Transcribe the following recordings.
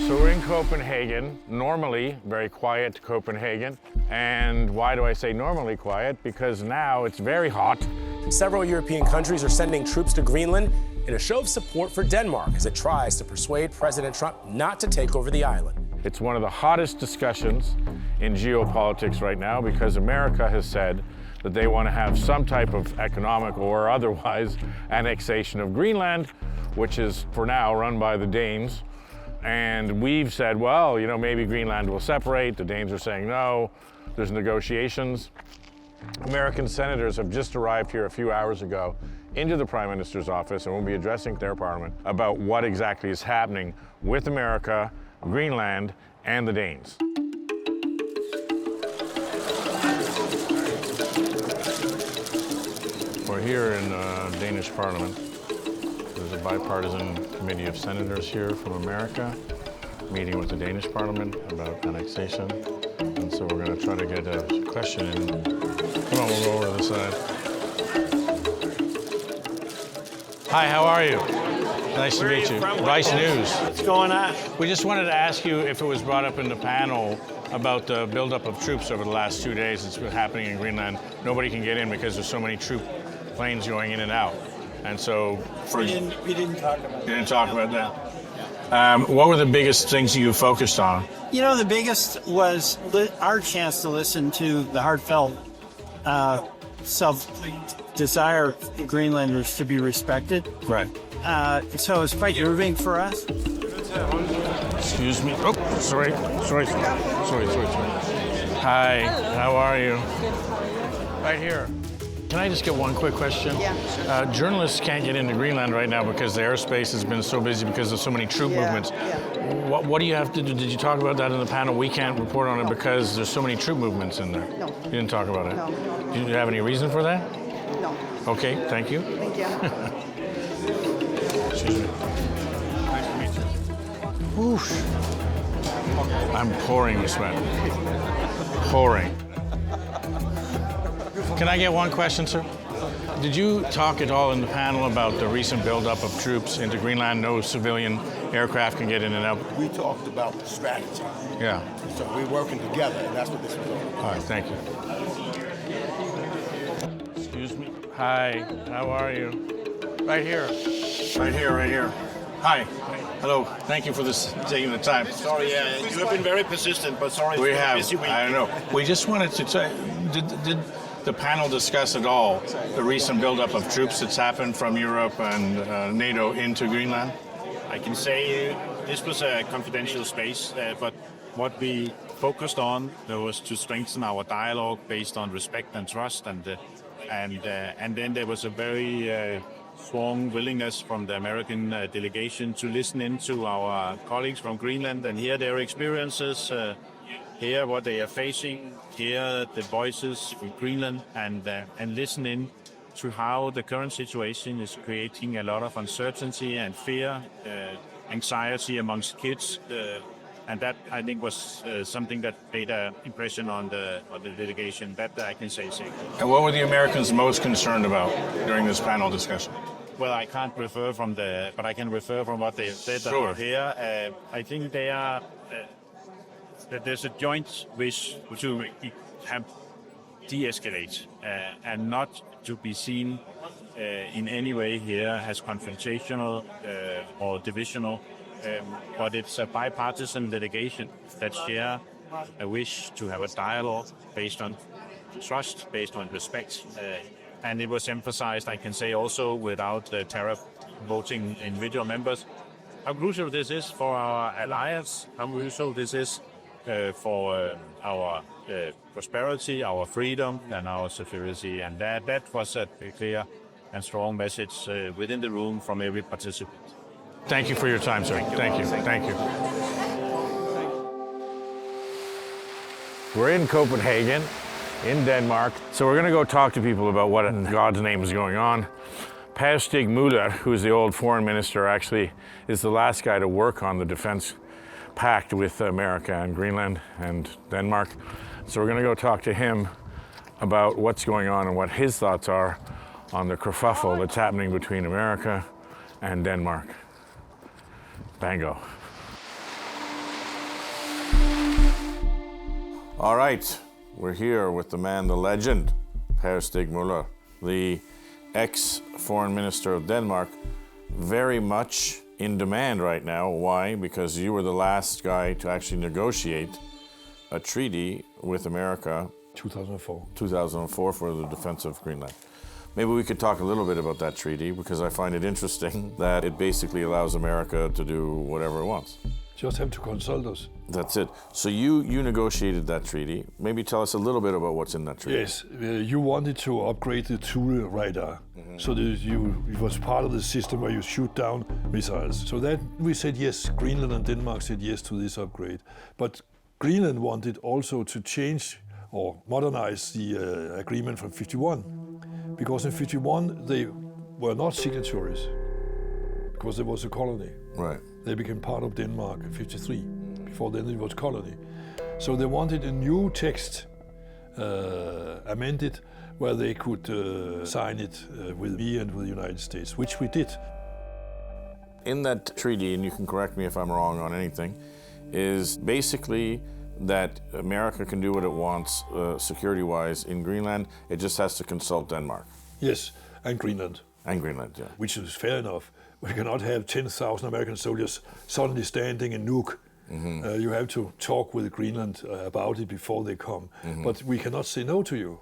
So we're in Copenhagen, normally very quiet Copenhagen. And why do I say normally quiet? Because now it's very hot. Several European countries are sending troops to Greenland in a show of support for Denmark as it tries to persuade President Trump not to take over the island. It's one of the hottest discussions in geopolitics right now because America has said that they want to have some type of economic or otherwise annexation of Greenland, which is for now run by the Danes. And we've said, well, you know, maybe Greenland will separate. The Danes are saying no. There's negotiations. American senators have just arrived here a few hours ago into the Prime Minister's office and will be addressing their parliament about what exactly is happening with America, Greenland, and the Danes. We're here in Danish Parliament. There's a bipartisan committee of senators here from America meeting with the Danish Parliament about annexation. And so we're going to try to get a question in. Come on, we'll go over to the side. Hi, how are you? Nice to meet you. Vice News. What's going on? We just wanted to ask you if it was brought up in the panel about the buildup of troops over the last 2 days. It's been happening in Greenland. Nobody can get in because there's so many troop planes going in and out. And so We didn't talk about that. You didn't talk about that. What were the biggest things you focused on? You know, the biggest was our chance to listen to the heartfelt self-desire of Greenlanders to be respected. Right. So it's quite moving for us. Excuse me. Oh, sorry. Hi, how are you? Right here. Can I just get one quick question? Yeah, sure. Journalists can't get into Greenland right now because the airspace has been so busy because of so many troop movements. Yeah. What do you have to do? Did you talk about that in the panel? We can't report on it because there's so many troop movements in there. No. You didn't talk about it? No. Do you have any reason for that? No. Okay, thank you. Thank you. Excuse me. Nice to meet you. Whoosh. I'm pouring with sweat. Pouring. Can I get one question, sir? Did you talk at all in the panel about the recent buildup of troops into Greenland? No civilian aircraft can get in and out. We talked about the strategy. Yeah. So we're working together, and that's what this was all about. All right, thank you. Excuse me. Hi, how are you? Right here. Right here. Hi. Hello. Thank you for this, taking the time. Sorry, you have been very persistent, but sorry. We it's been a have. busy week. I don't know. We just wanted to say, did the panel discuss at all the recent buildup of troops that's happened from Europe and NATO into Greenland? I can say this was a confidential space, but what we focused on was to strengthen our dialogue based on respect and trust, and then there was a very strong willingness from the American delegation to listen in to our colleagues from Greenland and hear their experiences, hear what they are facing, hear the voices in Greenland, and listen in to how the current situation is creating a lot of uncertainty and fear, anxiety amongst kids, and that I think was something that made an impression on the delegation. That I can say. And what were the Americans most concerned about during this panel discussion? Well, I can't refer but I can refer from what they said Sure. here. I think they are. That there's a joint wish to have de-escalate and not to be seen in any way here as confrontational or divisional, but it's a bipartisan delegation that share a wish to have a dialogue based on trust, based on respect, and it was emphasized, I can say also without the tariff voting individual members, how crucial this is for our alliance, how crucial this is for our prosperity, our freedom, and our security. And that was a clear and strong message within the room from every participant. Thank you for your time, sir. Thank you. We're in Copenhagen, in Denmark. So we're going to go talk to people about what in God's name is going on. Per Stig Møller, who's the old foreign minister, actually is the last guy to work on the defense pact with America and Greenland and Denmark. So we're going to go talk to him about what's going on and what his thoughts are on the kerfuffle that's happening between America and Denmark. Bango. All right, we're here with the man, the legend, Per Stig Møller, the ex-foreign minister of Denmark, very much in demand right now. Why? Because you were the last guy to actually negotiate a treaty with America. 2004 for the defense of Greenland. Maybe we could talk a little bit about that treaty, because I find it interesting that it basically allows America to do whatever it wants. Just have to consult us. That's it. So you negotiated that treaty. Maybe tell us a little bit about what's in that treaty. Yes, you wanted to upgrade the Thule radar, so that it was part of the system where you shoot down missiles. So that we said yes, Greenland and Denmark said yes to this upgrade. But Greenland wanted also to change or modernize the agreement from 51. Because in 51 they were not signatories, because there was a colony. Right. They became part of Denmark in 53. Before then it was colony. So they wanted a new text amended where they could sign it with me and with the United States, which we did. In that treaty, and you can correct me if I'm wrong on anything, is basically that America can do what it wants security-wise in Greenland. It just has to consult Denmark. Yes, and Greenland. And Greenland, yeah. Which is fair enough. We cannot have 10,000 American soldiers suddenly standing in Nuuk. You have to talk with Greenland about it before they come. But we cannot say no to you.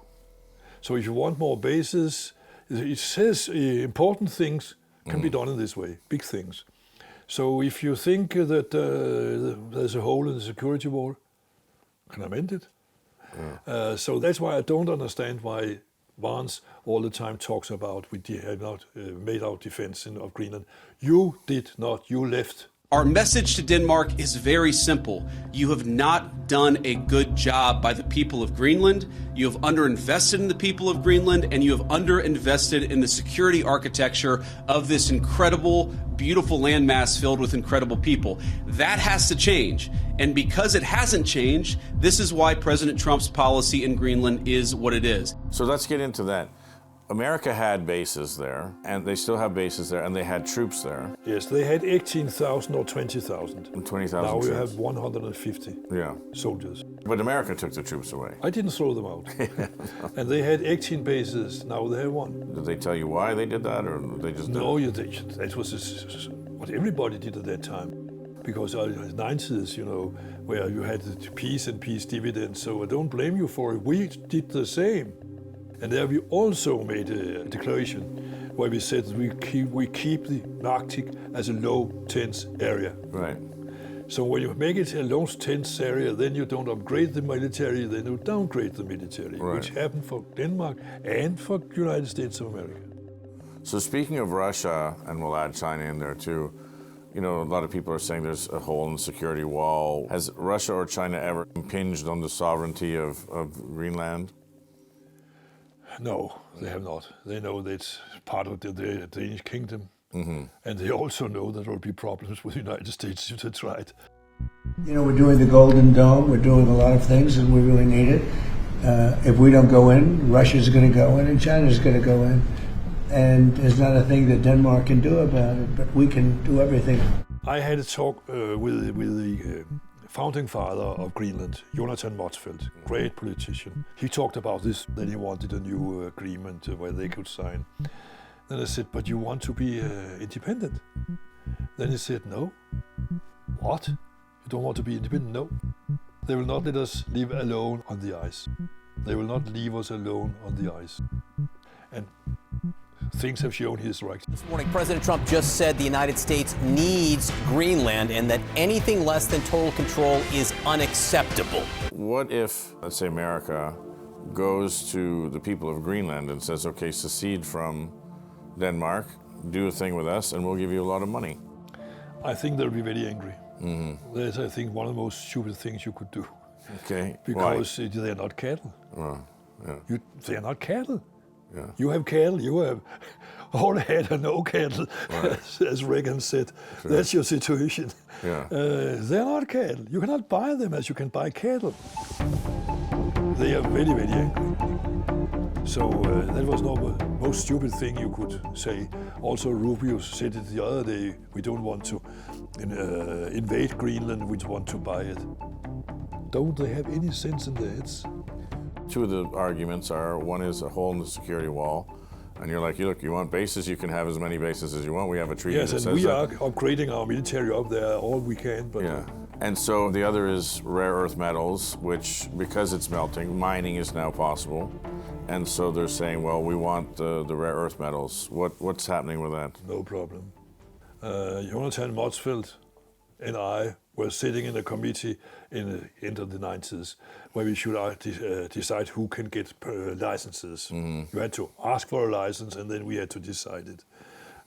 So if you want more bases, it says important things can be done in this way, big things. So if you think that there's a hole in the security wall, can amend it. So that's why I don't understand why Vance all the time talks about we have not made our defense of Greenland. You did not, you left. Our message to Denmark is very simple. You have not done a good job by the people of Greenland. You have underinvested in the people of Greenland, and you have underinvested in the security architecture of this incredible, beautiful landmass filled with incredible people. That has to change. And because it hasn't changed, this is why President Trump's policy in Greenland is what it is. So let's get into that. America had bases there, and they still have bases there, and they had troops there. Yes, they had 18,000 or 20,000. 20,000 Now we troops. have 150 soldiers. But America took the troops away. I didn't throw them out. And they had 18 bases, now they have one. Did they tell you why they did that, or they just did No, that was what everybody did at that time. Because in the 90s, where you had the peace and peace dividends, so I don't blame you for it. We did the same. And there we also made a declaration where we said we keep the Arctic as a low tense area. Right. So when you make it a low tense area, then you don't upgrade the military, then you downgrade the military, right. Which happened for Denmark and for the United States of America. So speaking of Russia, and we'll add China in there too, a lot of people are saying there's a hole in the security wall. Has Russia or China ever impinged on the sovereignty of Greenland? No, they have not. They know that it's part of the Danish kingdom. And they also know that there will be problems with the United States if they try it. We're doing the Golden Dome, we're doing a lot of things, and we really need it. If we don't go in, Russia's going to go in, and China's going to go in. And there's not a thing that Denmark can do about it, but we can do everything. I had a talk with the founding father of Greenland, Jonathan Motzfeldt, great politician. He talked about this, that he wanted a new agreement where they could sign. Then I said, but you want to be independent? Then he said, no. What? You don't want to be independent? No. They will not let us live alone on the ice. They will not leave us alone on the ice. And things have shown he is right. This morning, President Trump just said the United States needs Greenland and that anything less than total control is unacceptable. What if, let's say, America goes to the people of Greenland and says, okay, secede from Denmark, do a thing with us, and we'll give you a lot of money? I think they'll be very angry. That's, I think, one of the most stupid things you could do. Okay. Because they're not cattle. Yeah. They're not cattle. Yeah. You have cattle, you have all had and no cattle, right. as Reagan said. Sure. That's your situation. Yeah. They're not cattle. You cannot buy them as you can buy cattle. They are very, very angry. So that was not the most stupid thing you could say. Also, Rubio said it the other day, we don't want to invade Greenland, we want to buy it. Don't they have any sense in their heads? Two of the arguments are, one is a hole in the security wall, and you're like, look, you want bases, you can have as many bases as you want. We have a treaty that says that. Yes, and we are upgrading our military up there all we can. But yeah. And so the other is rare earth metals, which, because it's melting, mining is now possible. And so they're saying, well, we want the rare earth metals. What's happening with that? No problem. Jonathan Motzfeldt and I were sitting in a committee in the end of the 90s where we should decide who can get licenses. You had to ask for a license and then we had to decide it.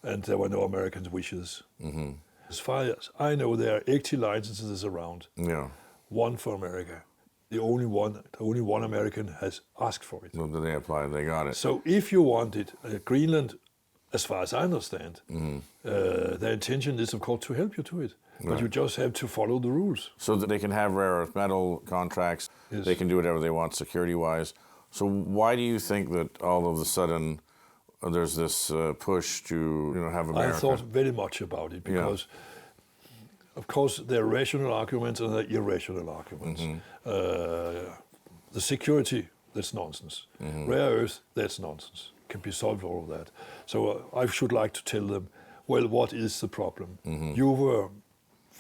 And there were no American wishes. As far as I know, there are 80 licenses around. Yeah. One for America. The only one American has asked for it. Well, they applied, they got it. So if you want it, Greenland, as far as I understand, their intention is, of course, to help you to it. But Right. you just have to follow the rules. So that they can have rare earth metal contracts, Yes. they can do whatever they want security-wise. So why do you think that all of a sudden there's this push to have America? I thought very much about it because, of course, there are rational arguments and there are irrational arguments. The security, that's nonsense. Rare earth, that's nonsense. Can be solved, all of that. So I should like to tell them, well, what is the problem? You were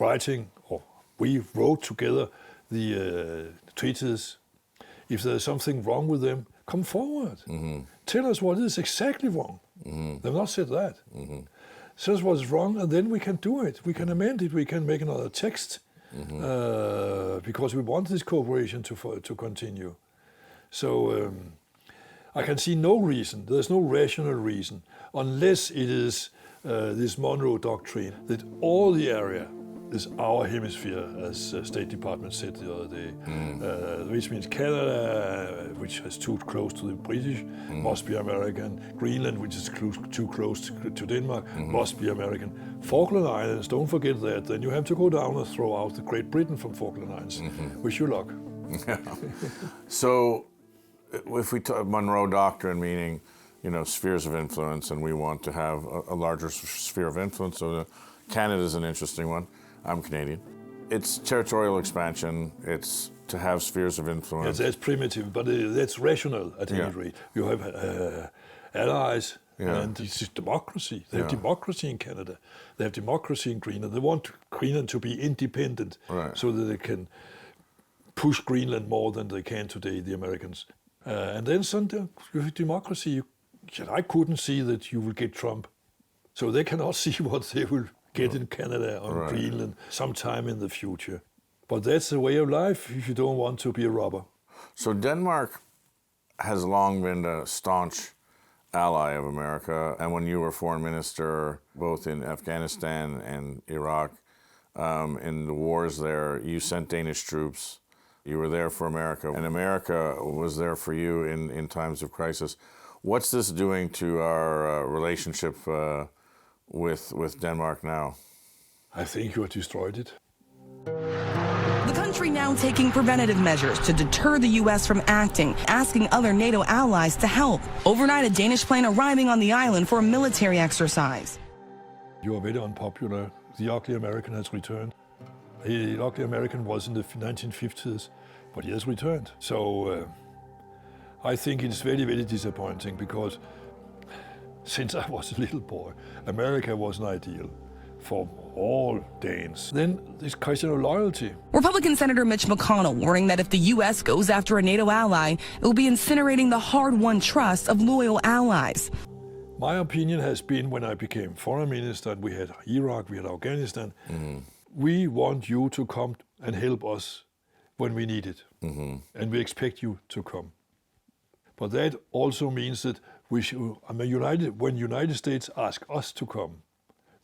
writing, or we wrote together the treaties. If there's something wrong with them, come forward. Tell us what is exactly wrong. They've not said that. Tell us what's wrong, and then we can do it. We can amend it. We can make another text because we want this cooperation to continue. So I can see no reason. There's no rational reason, unless it is this Monroe Doctrine that all the area is our hemisphere, as State Department said the other day, which means Canada, which is too close to the British, must be American. Greenland, which is too close to Denmark, must be American. Falkland Islands, don't forget that. Then you have to go down and throw out the Great Britain from Falkland Islands. Wish you luck. So if we talk Monroe Doctrine, meaning, spheres of influence, and we want to have a larger sphere of influence, so Canada's an interesting one. I'm Canadian. It's territorial expansion. It's to have spheres of influence. Yes, that's primitive, but that's rational at any rate. You have allies, and it's democracy. They have democracy in Canada. They have democracy in Greenland. They want Greenland to be independent so that they can push Greenland more than they can today, the Americans. And then you have democracy. I couldn't see that you will get Trump. So they cannot see what they will get in Canada or Greenland sometime in the future. But that's the way of life if you don't want to be a robber. So Denmark has long been a staunch ally of America. And when you were foreign minister, both in Afghanistan and Iraq, in the wars there, you sent Danish troops. You were there for America, and America was there for you in times of crisis. What's this doing to our relationship with Denmark now? I think you have destroyed it. The country now taking preventative measures to deter the U.S. from acting, asking other NATO allies to help. Overnight, a Danish plane arriving on the island for a military exercise. You are very unpopular. The ugly American has returned. The ugly American was in the 1950s, but he has returned. So I think it's very, very disappointing because since I was a little boy, America was an ideal for all Danes. Then this question of loyalty. Republican Senator Mitch McConnell warning that if the U.S. goes after a NATO ally, it will be incinerating the hard-won trust of loyal allies. My opinion has been when I became foreign minister, and we had Iraq, we had Afghanistan, we want you to come and help us when we need it. And we expect you to come. But that also means that we should, when United States ask us to come,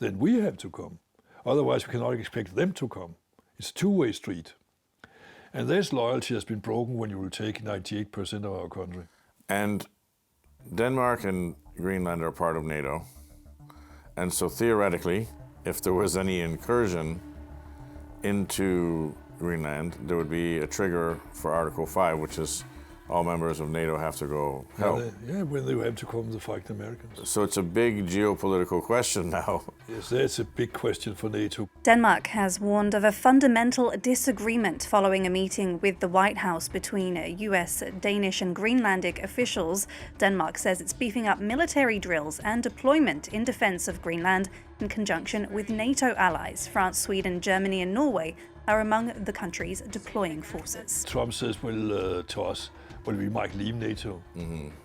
then we have to come. Otherwise, we cannot expect them to come. It's a two-way street. And this loyalty has been broken when you will take 98% of our country. And Denmark and Greenland are part of NATO. And so theoretically, if there was any incursion into Greenland, there would be a trigger for Article 5, which is all members of NATO have to go help. When they have to come to fight the Americans. So it's a big geopolitical question now. Yes, that's a big question for NATO. Denmark has warned of a fundamental disagreement following a meeting with the White House between US, Danish and Greenlandic officials. Denmark says it's beefing up military drills and deployment in defense of Greenland in conjunction with NATO allies. France, Sweden, Germany and Norway are among the countries deploying forces. Trump says, to us, we might leave NATO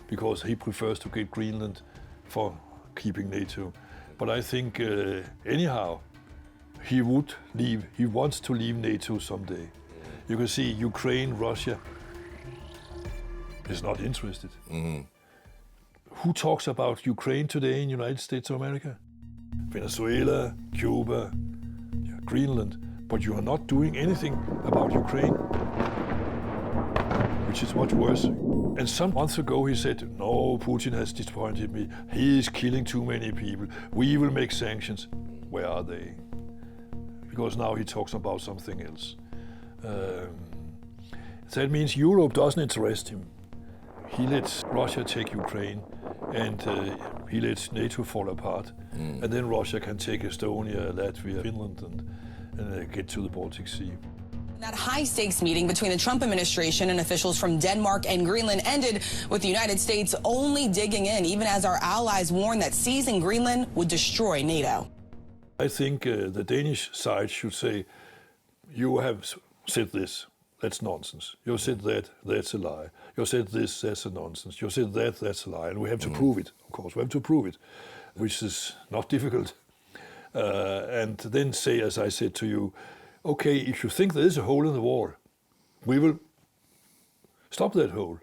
because he prefers to get Greenland for keeping NATO. But I think anyhow, he would leave. He wants to leave NATO someday. You can see Ukraine, Russia is not interested. Who talks about Ukraine today in the United States of America? Venezuela, Cuba, Greenland. But you are not doing anything about Ukraine, which is much worse. And some months ago he said, no, Putin has disappointed me. He is killing too many people. We will make sanctions. Where are they? Because now he talks about something else. That means Europe doesn't interest him. He lets Russia take Ukraine and he lets NATO fall apart. And then Russia can take Estonia, Latvia, Finland and get to the Baltic Sea. That high-stakes meeting between the Trump administration and officials from Denmark and Greenland ended with the United States only digging in, even as our allies warned that seizing Greenland would destroy NATO. I think the Danish side should say, you have said this, that's nonsense. You said that, that's a lie. You said this, that's a nonsense. You said that, that's a lie. And we have to prove it, of course. We have to prove it, which is not difficult. And then say, as I said to you, okay, if you think there is a hole in the wall, we will stop that hole.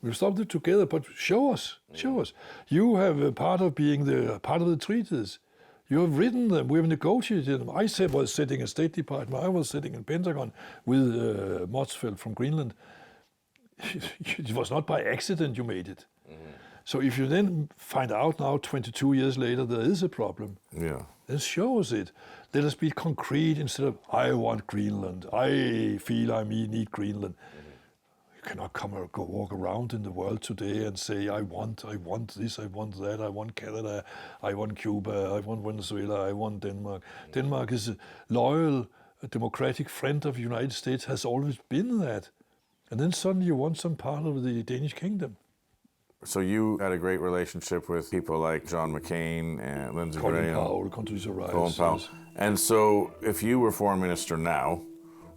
We'll stop it together, but show us. You have a part of being part of the treaties. You have written them, we have negotiated them. I was sitting in State Department, I was sitting in Pentagon with Motzfeldt from Greenland. It was not by accident you made it. So if you then find out now, 22 years later, there is a problem, then show us it. Let us be concrete instead of, I want Greenland. I feel I need Greenland. You cannot walk around in the world today and say, I want this, I want that, I want Canada, I want Cuba, I want Venezuela, I want Denmark. Denmark is a loyal, democratic friend of the United States, has always been that. And then suddenly you want some part of the Danish kingdom. So you had a great relationship with people like John McCain and Lindsey Graham. Colin Powell. And so if you were foreign minister now,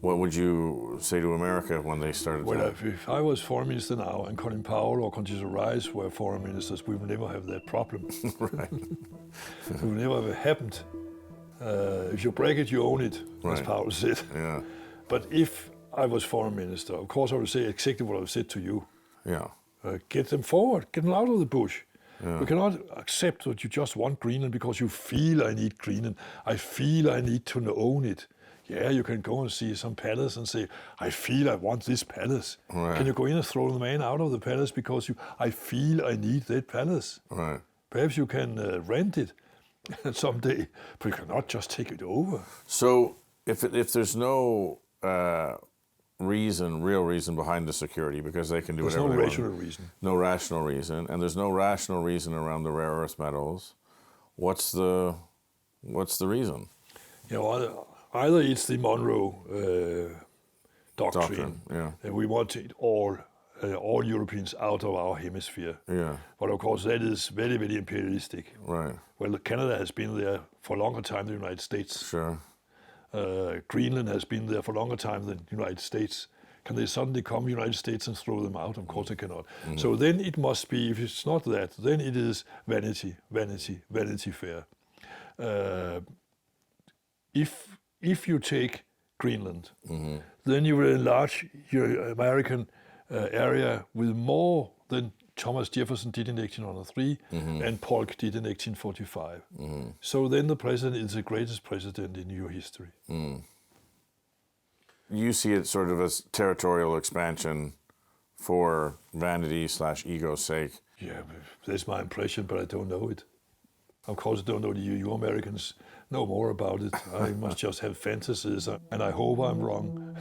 what would you say to America when they started? Well, if I was foreign minister now and Colin Powell or Condoleezza Rice were foreign ministers, we would never have that problem. Right. It would never have happened. If you break it, you own it, as Powell said. Yeah. But if I was foreign minister, of course I would say exactly what I said to you. Yeah. Get them forward, get them out of the bush. Yeah. We cannot accept that you just want Greenland because you feel I need Greenland. I feel I need to own it. Yeah, you can go and see some palace and say, I feel I want this palace. Right. Can you go in and throw the man out of the palace because I feel I need that palace? Right. Perhaps you can rent it someday, but you cannot just take it over. So if there's no real reason behind the security, because they can do whatever they want. There's no rational reason. No rational reason, and there's no rational reason around the rare earth metals. What's the reason? You know, either it's the Monroe doctrine, and we want all Europeans out of our hemisphere. Yeah. But of course, that is very, very imperialistic. Right. Well, Canada has been there for a longer time than the United States. Sure. Greenland has been there for a longer time than the United States. Can they suddenly come United States and throw them out? Of course they cannot. Mm-hmm. So then it must be, if it's not that, then it is vanity fair. If you take Greenland, then you will enlarge your American area with more than Thomas Jefferson did in 1803 and Polk did in 1845. So then the president is the greatest president in your history. You see it sort of as territorial expansion for vanity/ego's sake. Yeah, that's my impression, but I don't know it. Of course, I don't know you Americans know more about it. I must just have fantasies, and I hope I'm wrong.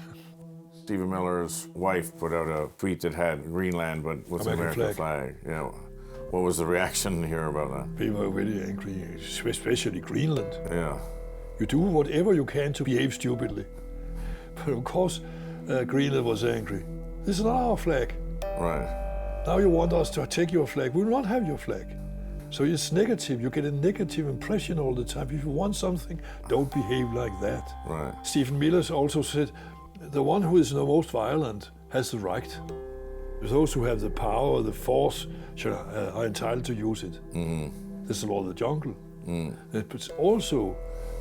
Stephen Miller's wife put out a tweet that had Greenland, but with an American flag. You know, what was the reaction here about that? People were very angry, especially Greenland. Yeah. You do whatever you can to behave stupidly. But of course, Greenland was angry. This is not our flag. Right. Now you want us to take your flag. We will not have your flag. So it's negative. You get a negative impression all the time. If you want something, don't behave like that. Right. Stephen Miller also said, the one who is the most violent has the right. Those who have the power, the force, are entitled to use it. Mm-hmm. This is the law of the jungle. It's also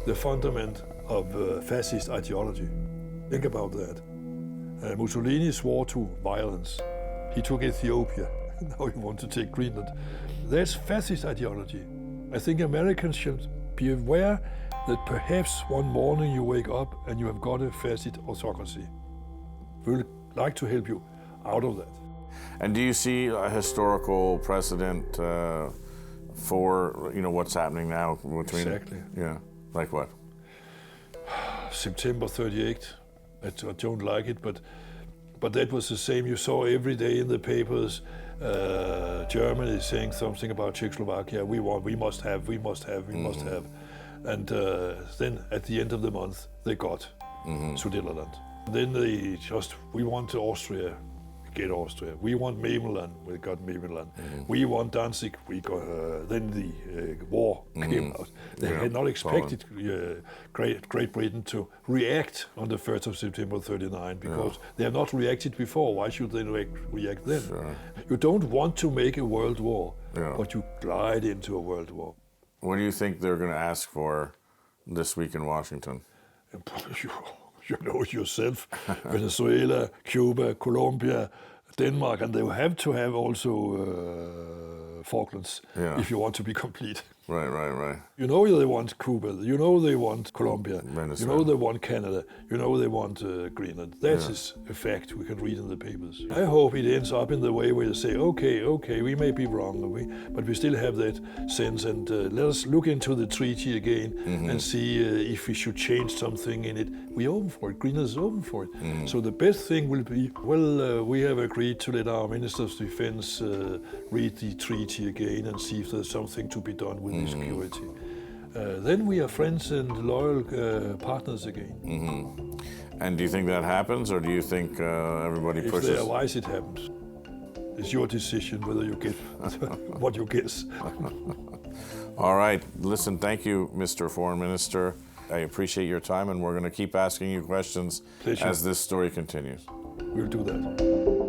the fundament of fascist ideology. Think about that. Mussolini swore to violence. He took Ethiopia. Now he wants to take Greenland. That's fascist ideology. I think Americans should be aware that perhaps one morning you wake up and you have got a fascist autocracy. We would like to help you out of that. And do you see a historical precedent for what's happening now between? Exactly. Yeah. Like what? September 38th. I don't like it, but that was the same. You saw every day in the papers. Germany saying something about Czechoslovakia. We must have. And then at the end of the month, they got Sudetenland. Then we want Austria, we get Austria. We want Memelland, we got Memelland. We want Danzig, we got. Then the war came out. They had not expected Great Britain to react on the 1st of September 39 because they have not reacted before. Why should they react then? Sure. You don't want to make a world war, but you glide into a world war. What do you think they're going to ask for this week in Washington? You know it yourself. Venezuela, Cuba, Colombia, Denmark, and they will have to have also Falklands if you want to be complete. Right. You know they want Cuba, you know they want Colombia, Venezuela. You know they want Canada, you know they want Greenland. That is a fact we can read in the papers. I hope it ends up in the way where they say, okay, we may be wrong, but we still have that sense, and let us look into the treaty again and see if we should change something in it. We're open for it, Greenland is open for it. So the best thing will be, we have agreed to let our Ministers of Defense read the treaty again and see if there's something to be done with security. Then we are friends and loyal partners again. And do you think that happens, or do you think everybody pushes? If they are wise, it happens. It's your decision whether you get what you guess. All right. Listen, thank you, Mr. Foreign Minister. I appreciate your time, and we're going to keep asking you questions as this story continues. We'll do that.